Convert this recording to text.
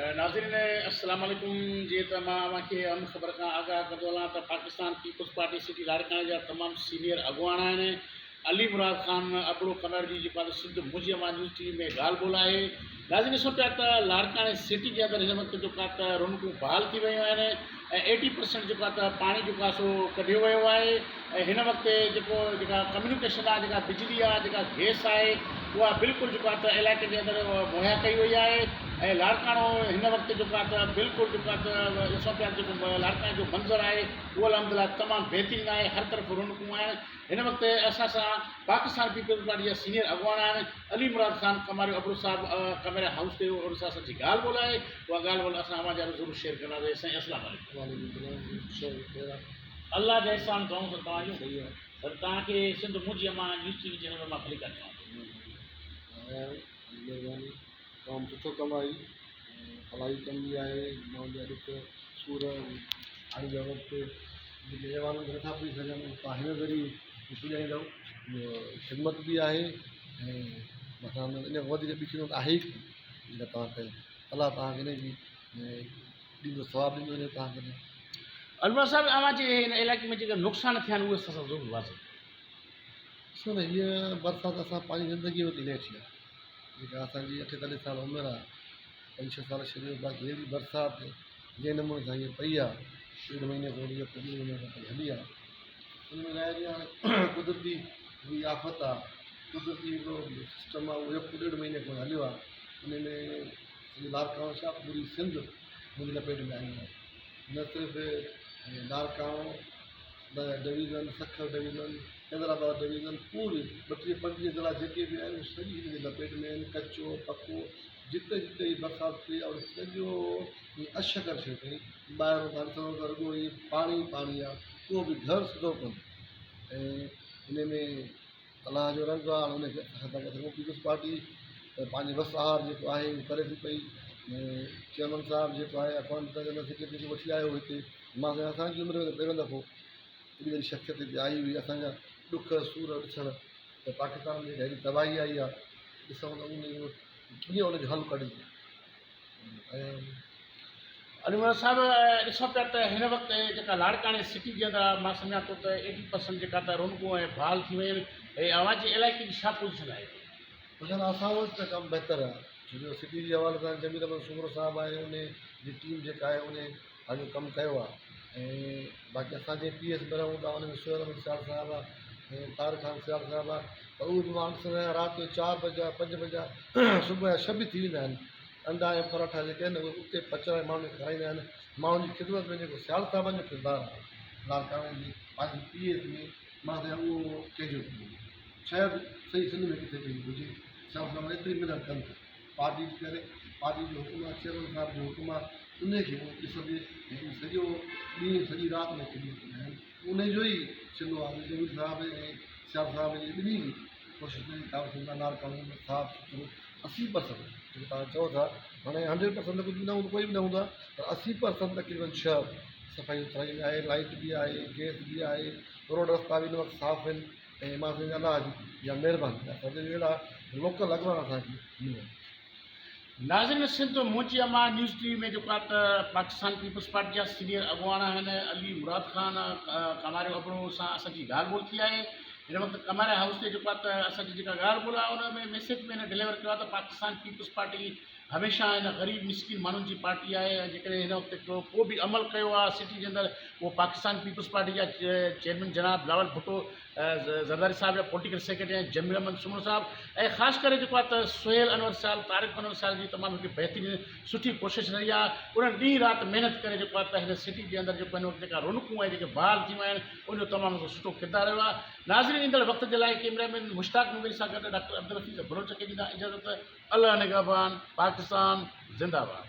नाज़रीन अस्सलाम वालेकुम जी तव्हांखे हम ख़बर का आगाह कंदो हलां त पाकिस्तान पीपल्स पार्टी सिटी लाड़काणे जा तमामु सीनियर अॻुवान आहिनि। अली मुराद ख़ान अबड़ो कन्नड़ जी जेका सिंध मुजियमा न्यूज़ टीवी में ॻाल्हि ॿोल्हि आहे। नाज़रीन ॾिसो पिया त लाड़काणे सिटी जे अंदरि हिन वक़्तु जेका त रौनकूं बहाल थी वियूं आहिनि ऐं 80% जेका त पाणी जेको आहे सो कढियो वियो आहे ऐं हिन वक़्तु जेका कम्यूनिकेशन आहे, जेका बिजली आहे, जेका गैस आहे, उहा बिल्कुलु जेका त इलाइक़े जे अंदरि मुहैया कई वई आहे ऐं लाड़काणो हिन वक़्तु जेका त बिल्कुलु जेका त ॾिसो पिया जेको लाड़काणे जो मंज़रु आहे उहो अलहमदिल्ला तमामु बहितरीनु आहे। हर तरफ़ रौनकूं आहिनि। हिन वक़्तु असां सां पाकिस्तान पीपल्स पार्टी जा सीनियर अॻुवान आहिनि। अली मुराद ख़ान कमारियो अबड़ो साहिबु कमरे हाउस ते उन सां असांजी ॻाल्हि ॿोल्हि आहे। उहा ॻाल्हि ॿोल्हि असां अवां जा ज़रूरु शेयर कंदासीं। साईं अस्सलाम वालेकुम। अल्लाह जे एहसान दुआऊं सर तव्हांजो सर तव्हांखे सिंध मुजियमा न्यूज़ टीवी चैनल में मां खणी करे कमु सुठो कमु आहे, भलाई कंदी आहे, माण्हुनि जा ॾुख सूर हाणे जा वक़्तु जेके अहिवान नथा पुॼी सघनि तव्हां हिन ज़रिए पुॼाईंदव। ख़िदमत बि आहे ऐं मथां इन खां वधीक ॿी ख़िदमत आहे ई जेका तव्हां कयो। अलाह तव्हांखे हिन जी ॾींदो सवाबु ॾींदो हिन तव्हांखे। अलमा साहब अवां जे हिन इलाइक़े में जेके नुक़सान थिया आहिनि उहे असां सां ज़रूरु वाज़े ॾिसो न, हीअ बरसाति असां पंहिंजी ज़िंदगीअ में थी लेठी आहे। जेका असांजी 48 साल उमिरि आहे, 5-6 साल छॾियो, बाक़ी अहिड़ी बरसाति जंहिं नमूने सां हीअ पई आहे, 1.5 महीने खां वठी 2 महीने खां पई हली आहे। उन में हाणे कुदरती ही आफ़त आहे, कुदरती हिकिड़ो सिस्टम आहे, उहो 1.5 महीने खां हलियो आहे। उन में सॼी लाड़काणो छा पूरी सिंध मुंहिंजी लपेट में आई आहे। न सिर्फ़ु Larkana division, Sukkur division, Hyderabad division, पूरी 32-35 ज़िला जेके बि आहिनि सॼी हिन जे लपेट में आहिनि। कचो पको जिते जिते ई बरसाति थिए और सॼो अश करे छॾियो अथई। ॿाहिरि तव्हां ॾिसंदव त रुॻो ई पाणी पाणी आहे, को बि घर सिधो कोन्हे। ऐं हिन में अलाह जो रंग आहे, हाणे हुनखे असां था करे सघूं। पीपल्स पार्टी त पंहिंजे वस आहार जेको आहे उहो करे थी पई। चेयरमैन साहिबु जेको आहे अकाउंट जनरल सेक्रेटरी वठी आयो हिते, मां असांजी उमिरि में त पहिरियों दफ़ो एॾी वॾी शख़्सियत हिते आई हुई। असांजा ॾुख सूर ॾिसणु त पाकिस्तान में हेॾी तबाही आई आहे, ॾिसूं त कीअं उनजो हल कढिजे। ऐं अली मुराद साहिबु ॾिसो पिया त हिन वक़्तु जेका लाड़काणे सिटी जे अंदरि मां सम्झां थो त 80% जेका त रौनकूं ऐं बहाल थी वियूं आहिनि ऐं अवां जे इलाइक़े जी छा पोज़ीशन आहे? पुछनि असां वटि त कमु बहितरु आहे, छो जो सिटी जे हवाले सां जमीर अहमद सूमरो साहिबु आहे, उन जी टीम जेका आहे उन पंहिंजो कमु कयो आहे। ऐं बाक़ी असांजे PS में रहूं था, उन में सोहेल अहमद सियाल साहिबु आहे ऐं तारिक खान सियाल साहिबु आहे। त उहे बि मां ॾिसंदो आहियां राति जो 4 बजे 5 बजे सुबुह जा 6 बि थी वेंदा आहिनि। अंडा ऐं पराठा जेके आहिनि उहे उते पचाए माण्हुनि खे खाराईंदा आहिनि। माण्हुनि जी ख़िदमत में जेको सियाल साहिबनि जो किरदारु आहे लाड़काणे जी पंहिंजी PS में, मां चवां उहो कंहिंजो शायदि सही सिंध में किथे कई हुजे। सियाल साहिब एतिरी महिनत कनि था पार्टी जे करे, पार्टी जो हुकुम आहे, चेयरमैन साहिब जो हुकुम आहे, उनखे ॾिसंदे सॼो ॾींहुं सॼी राति में कढी कंदा आहिनि। उनजो ई सिलो आहे जमीर साहिब ऐं सियाल साहिब जी ॿिन्ही जी कोशिशि कई था लाड़काणे में साफ़ु सुथिरो 80% जेको तव्हां चओ था। हाणे 100% कुझु बि न हूंदो, कोई बि न हूंदो आहे, पर 80% तक़रीबन शहर सफ़ाई सुथराई में आहे। लाइट बि आहे, गैस बि आहे, रोड रस्ता बि हिन वक़्तु साफ़ु आहिनि। ऐं मां सम्झा अलाह जी या महिरबानी आहे, अहिड़ा लोकल अॻुवान असांखे मिलिया। नाज़रीन सिंध मुजियमा न्यूज़ टीवी में जेका त पाकिस्तान पीपल्स पार्टी जा सीनियर अॻुवान आहिनि अली मुराद ख़ान कमारियो अबड़ो सां असांजी ॻाल्हि ॿोल्हि थी आहे। हिन वक़्तु कमारे हाउस ते जेका त असांजी जेका ॻाल्हि ॿोल्हि आहे उन में मैसेज में हिन डिलीवर कयो आहे त पाकिस्तान पीपल्स पार्टी हमेशह हिन ग़रीब मिसकिन माण्हुनि जी पार्टी आहे। ऐं जेकॾहिं हिन वक़्तु को बि अमल कयो आहे सिटी जे अंदरि उहो पाकिस्तान पीपल्स पार्टी जा चेयरमैन जनाब बिलावल भुट्टो ज़रदारी साहिब जा पॉलिटिकल सेक्रेटरी ऐं जमीर अहमद सूमरो साहिबु ऐं ख़ासि करे जेको आहे त सोहेल अनवर साहिबु, तारिक अनवर साहिब जी तमामु हिकु बहितरीनु सुठी कोशिशि रही आहे। उन्हनि ॾींहुं राति महिनत करे जेको आहे त हिन सिटी जे अंदरि जेको हिन वक़्तु जेका रौनकूं ऐं जेके बहाल थी वियूं आहिनि उनजो तमामु हिकिड़ो सुठो किरदारु रहियो आहे। नाज़रीन ईंदड़ वक़्त जे लाइ कैमरामैन मुश्ताक मुगरी सां गॾु डॉक्टर अब्दुल हफ़ीज़ बलोच खे ॾींदा इजाज़त। अल्लाह निगहबान, पाकिस्तान ज़िंदाबाद।